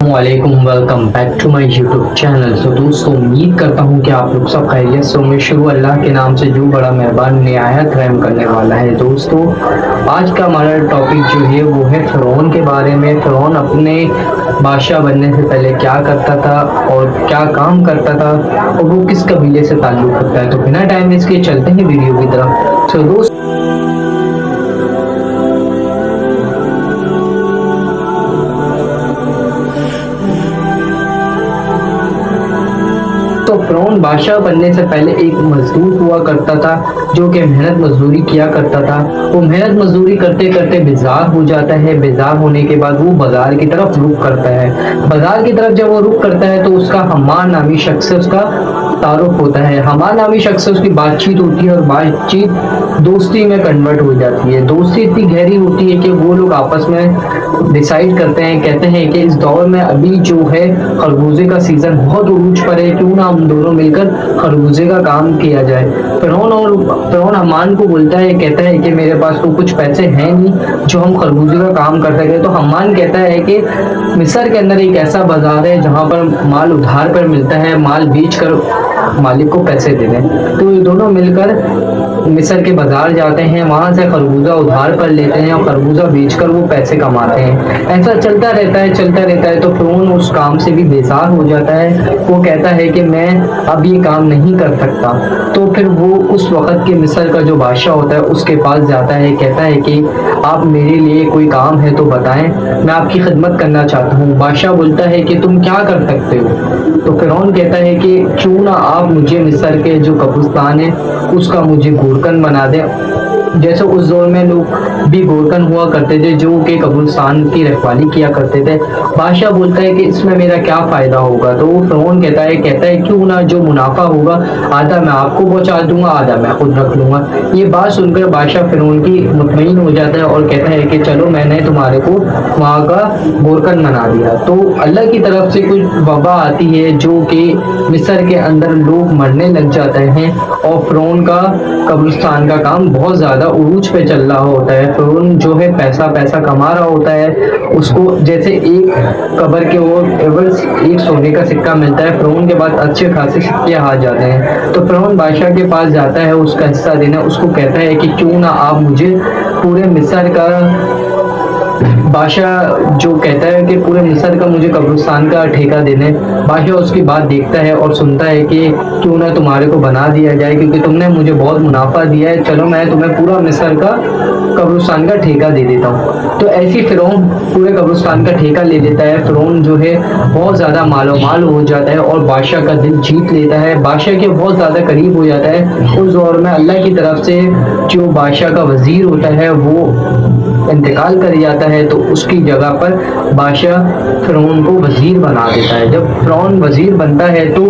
अस्सलामुअलैकुम, welcome back to my YouTube channel. तो दोस्तों, उम्मीद करता हूँ कि आप लोग सब खैरियत से होंगे। शुरू अल्लाह के नाम से जो बड़ा मेहरबान निहायत रहम करने वाला है। दोस्तों, आज का हमारा टॉपिक जो है वो है फ़िरौन के बारे में। फ़िरौन अपने बादशाह बनने से पहले क्या करता था और क्या काम करता था और वो किस कबीले से ताल्लुक़ रखता है। तो बिना टाइम वेस्ट किए चलते हैं वीडियो की तरफ। तो दोस्तों, तो फ़िरौन बादशाह बनने से पहले एक मजदूर हुआ करता था जो कि मेहनत मजदूरी किया करता था। वो मेहनत मजदूरी करते करते बेजार हो जाता है। बेजार होने के बाद वो बाजार की तरफ रुख करता है। बाजार की तरफ जब वो रुख करता है तो उसका हम्मान नामी शख्स से उसका तारुफ होता है। हम्मान नामी शख्स से उसकी बातचीत होती है और बातचीत दोस्ती में कन्वर्ट हो जाती है। दोस्ती इतनी गहरी होती है कि वो लोग आपस में डिसाइड करते हैं, कहते हैं कि इस दौर में अभी जो है खरबूजे का सीजन बहुत उरूज पर है, क्यों ना हम दोनों मिलकर खरबूजे का काम किया जाए। फ़िरौन हम्मान को बोलता है, कहता है कि मेरे पास तो कुछ पैसे हैं नहीं जो हम खरबूजे का काम कर सके। तो हम्मान कहता है कि मिस्र के अंदर एक ऐसा बाजार है जहाँ पर माल उधार पर मिलता है, माल बेच कर मालिक को पैसे दे दें। तो ये दोनों मिलकर मिस्र के बाजार जाते हैं, वहां से खरबूजा उधार पर लेते हैं और खरबूजा बेचकर वो पैसे कमाते हैं। ऐसा चलता रहता है, चलता रहता है। तो फ़िरौन उस काम से भी बेजार हो जाता है। वो कहता है कि मैं अब ये काम नहीं कर सकता। तो फिर वो उस वक्त के मिस्र का जो बादशाह होता है उसके पास जाता है, कहता है कि आप मेरे लिए कोई काम है तो बताएं, मैं आपकी खिदमत करना चाहता हूँ। बादशाह बोलता है कि तुम क्या कर सकते हो। तो फ़िरौन कहता है कि क्यों ना आप मुझे मिस्र के जो कब्रिस्तान है उसका मुझे गोरकन बना दें, जैसे उस दौर में लोग भी गोरकन हुआ करते थे जो कि कब्रिस्तान की रखवाली किया करते थे। बादशाह बोलता है कि इसमें मेरा क्या फ़ायदा होगा। तो वो फ़िरौन कहता है क्यों ना जो मुनाफा होगा आधा मैं आपको पहुंचा दूंगा, आधा मैं खुद रख लूंगा। ये बात सुनकर बादशाह फ़िरौन की मुतमईन हो जाता है और कहता है कि चलो मैंने तुम्हारे को वहाँ का गोरकन बना दिया। तो अल्लाह की तरफ से कुछ वबा आती है जो कि मिस्र के अंदर लोग मरने लग जाते हैं और फ़िरौन का कब्रिस्तान का काम बहुत ज़्यादा उरूज पे चल रहा होता है। फ़िरौन जो है पैसा पैसा कमा रहा होता है। उसको जैसे एक कब्र के ओर एवज एक सोने का सिक्का मिलता है, फ़िरौन के बाद अच्छे खासे सिक्के आ जाते हैं। तो फ़िरौन बादशाह के पास जाता है उसका हिस्सा देने। उसको कहता है कि क्यों ना आप मुझे पूरे मिस्र का बादशाह जो कहता है कि पूरे मिस्र का मुझे कब्रिस्तान का ठेका देने। बादशाह उसकी बात देखता है और सुनता है कि क्यों ना तुम्हारे को बना दिया जाए, क्योंकि तुमने मुझे बहुत मुनाफा दिया है, चलो मैं तुम्हें पूरा मिस्र का कब्रिस्तान का ठेका दे देता हूँ। तो ऐसी फ़िरौन पूरे कब्रिस्तान का ठेका ले लेता है। फ़िरौन जो है बहुत ज़्यादा मालोमाल हो जाता है और बादशाह का दिल जीत लेता है, बादशाह के बहुत ज़्यादा करीब हो जाता है। उस दौर में अल्लाह की तरफ से जो बादशाह का वज़ीर होता है वो इंतकाल कर जाता है, तो उसकी जगह पर बादशाह फ़िरौन को वज़ीर बना देता है। जब फ़िरौन वज़ीर बनता है तो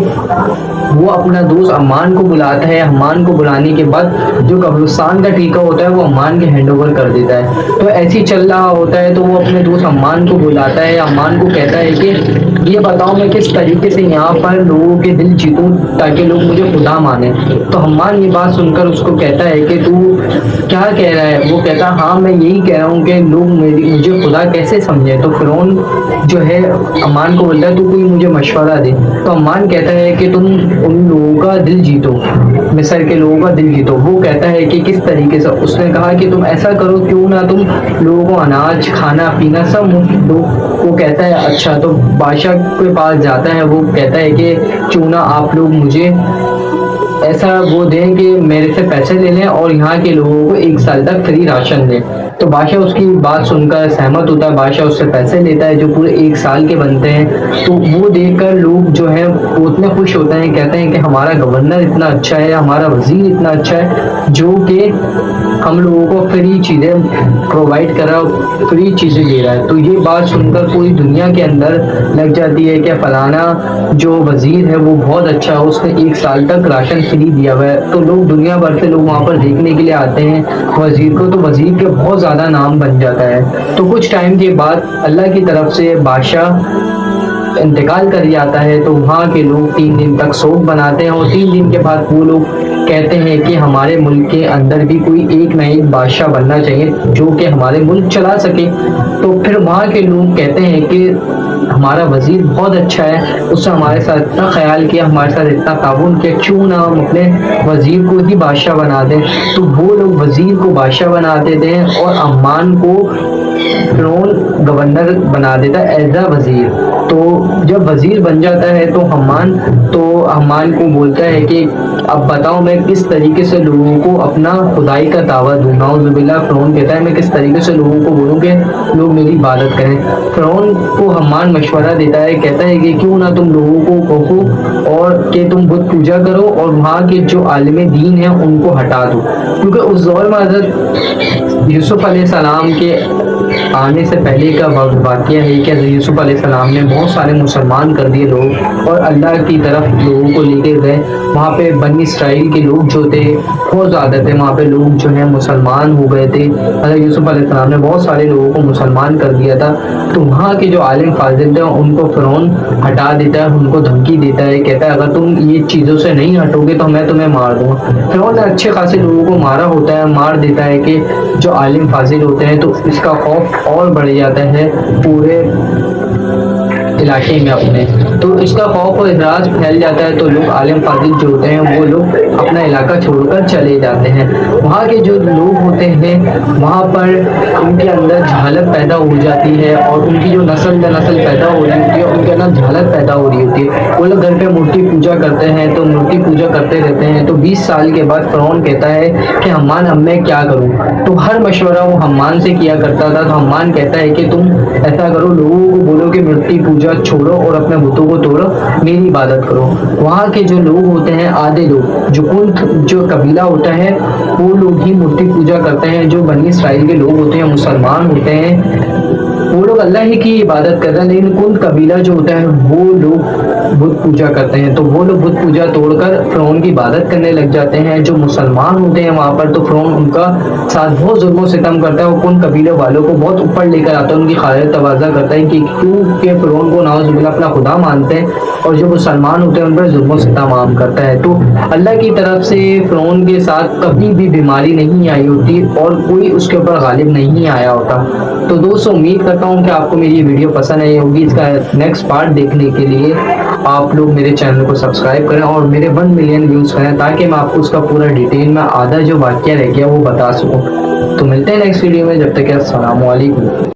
वो अपना दोस्त हम्मान को बुलाता है। हम्मान को बुलाने के बाद जो कब्रिस्तान का ठेका होता है वो हम्मान के हैंड ओवर कर देता है। तो ऐसे ही चल रहा होता है तो वो अपने दोस्त हम्मान को बुलाता है। हम्मान को कहता है कि ये बताओ मैं किस तरीके से यहाँ पर लोगों के दिल जीतूं ताकि लोग मुझे खुदा माने। तो हम्मान ये बात सुनकर उसको कहता है कि तू क्या कह रहा है। वो कहता है हाँ मैं यही कह रहा हूँ कि लोग मुझे खुदा कैसे समझे। तो फ़िरौन जो है हम्मान को बोलता है तू कोई मुझे मशवरा दे। तो हम्मान कहता है कि तुम उन लोगों का दिल जीतो, मिस्र के लोगों का दिल जीतो। वो कहता है कि किस तरीके से। उसने कहा कि तुम ऐसा करो, क्यों ना तुम लोगों को अनाज खाना पीना सब मुफ्त दो। वो कहता है अच्छा। तो बादशाह के पास जाता है, वो कहता है कि क्यों ना आप लोग मुझे ऐसा वो दें कि मेरे से पैसे ले लें और यहाँ के लोगों को 1 साल तक फ्री राशन दें। तो बादशाह उसकी बात सुनकर सहमत होता है। बादशाह उससे पैसे लेता है जो पूरे 1 साल के बनते हैं। तो वो देखकर लोग जो हैं वो इतने खुश होते हैं, कहते हैं कि हमारा गवर्नर इतना अच्छा है, हमारा वजीर इतना अच्छा है जो कि हम लोगों को फ्री चीज़ें प्रोवाइड कर रहा है, फ्री चीज़ें दे रहा है। तो ये बात सुनकर पूरी दुनिया के अंदर लग जाती है कि फलाना जो वजीर है वो बहुत अच्छा है, उसने 1 साल तक राशन फ्री दिया हुआ है। तो लोग दुनिया भर से लोग वहाँ पर देखने के लिए आते हैं वजीर को। तो वजीर के बहुत ज़्यादा नाम बन जाता है। तो कुछ टाइम के बाद अल्लाह की तरफ से बादशाह इंतकाल कर जाता है। तो वहाँ के लोग 3 दिन तक शोक बनाते हैं और 3 दिन के बाद वो लोग कहते हैं कि हमारे मुल्क के अंदर भी कोई एक ना एक बादशाह बनना चाहिए जो कि हमारे मुल्क चला सके। तो फिर वहाँ के लोग कहते हैं कि हमारा वजीर बहुत अच्छा है, उसने हमारे साथ इतना ख्याल किया, हमारे साथ इतना ताउन किया, क्यों ना हम अपने वजीर को ही बादशाह बना दें। तो वो लोग वजीर को बादशाह बना देते हैं और अम्मान को फिरौन गवर्नर बना देता है एज अ वजीर। तो जब वजीर बन जाता है तो हम्मान को बोलता है कि अब बताओ मैं किस तरीके से लोगों को अपना खुदाई का दावा दूं। नाउजुबिल्लाह, फिरौन कहता है मैं किस तरीके से लोगों को बोलूं कि लोग मेरी इबादत करें। फिरौन को हम्मान मशवरा देता है, कहता है कि क्यों ना तुम लोगों को कहो और कि तुम बुत पूजा करो और वहाँ के जो आलिम दीन है उनको हटा दो। क्योंकि उस दौर में हज़रत यूसुफ अलैहिस्सलाम के आने से पहले का वाक़या है कि हज़रत यूसुफ अलैहिस्सलाम ने बहुत सारे मुसलमान कर दिए लोग और अल्लाह की तरफ लोगों को लेके गए। वहाँ पे बनी इसराइल के लोग जो थे बहुत ज़्यादा थे, वहाँ पे लोग जो है मुसलमान हो गए थे। हज़रत यूसुफ अलैहिस्सलाम ने बहुत सारे लोगों को मुसलमान कर दिया था। तो वहाँ के जो आलिम फाजिल थे उनको फिरौन हटा देता है, उनको धमकी देता है, कहता है अगर तुम ये चीज़ों से नहीं हटोगे तो मैं तुम्हें मार दूंगा। फिरौन ने अच्छे खासे लोगों को मारा होता है, मार देता है कि जो आलिम फाजिल होते हैं, तो इसका खौफ और बढ़ जाता है पूरे इलाके में अपने। तो इसका खौफ और इजराज फैल जाता है, तो लोग आलिम फाजिल जो होते हैं वो लोग अपना इलाका छोड़कर चले जाते हैं। वहाँ के जो लोग होते हैं वहाँ पर उनके अंदर जहालत पैदा हो जाती है और उनकी जो नस्ल दर नस्ल पैदा हो रही होती है उनके अंदर जहालत पैदा हो रही होती है। वो लोग घर पे मूर्ति पूजा करते हैं, तो मूर्ति पूजा करते रहते हैं। तो 20 साल के बाद फिरौन कहता है कि हम्मान अब मैं क्या करूँ। तो हर मशवरा वो हम्मान से किया करता था। तो हम्मान कहता है कि तुम ऐसा करो, लोगों को बोलो कि मूर्ति पूजा छोड़ो और अपने बुतों को तोड़ो, मेरी इबादत करो। वहाँ के जो लोग होते हैं आधे लोग जो कबीला होता है वो लोग ही मूर्ति पूजा करते हैं। जो बनी इसराइल के लोग होते हैं मुसलमान होते हैं वो लोग अल्लाह ही की इबादत करते हैं, लेकिन कुंद कबीला जो होता है वो लोग बुत पूजा करते हैं। तो वो लोग बुत पूजा तोड़कर फिरौन की इबादत करने लग जाते हैं। जो मुसलमान होते हैं वहाँ पर, तो फिरौन उनका साथ बहुत जुल्म सितम करता है। वो कुंद कबीले वालों को बहुत ऊपर लेकर आता है, उनकी खातिर तवाज़ा करता है कि क्यों के फिरौन को नाउज़ुबिल्लाह अपना खुदा मानते हैं और जो मुसलमान होते हैं उन पर जुल्म सितम आम करता है। तो अल्लाह की तरफ से फिरौन के साथ कभी भी बीमारी नहीं आई होती और कोई उसके ऊपर गालिब नहीं आया होता। तो दोस्तों उम्मीद करता हूँ कि आपको मेरी ये वीडियो पसंद आई होगी। इसका नेक्स्ट पार्ट देखने के लिए आप लोग मेरे चैनल को सब्सक्राइब करें और मेरे 1 मिलियन व्यूज़ करें, ताकि मैं आपको उसका पूरा डिटेल में आधा जो वाक़या रह गया वो बता सकूँ। तो मिलते हैं नेक्स्ट वीडियो में, जब तक अस्सलाम वालेकुम।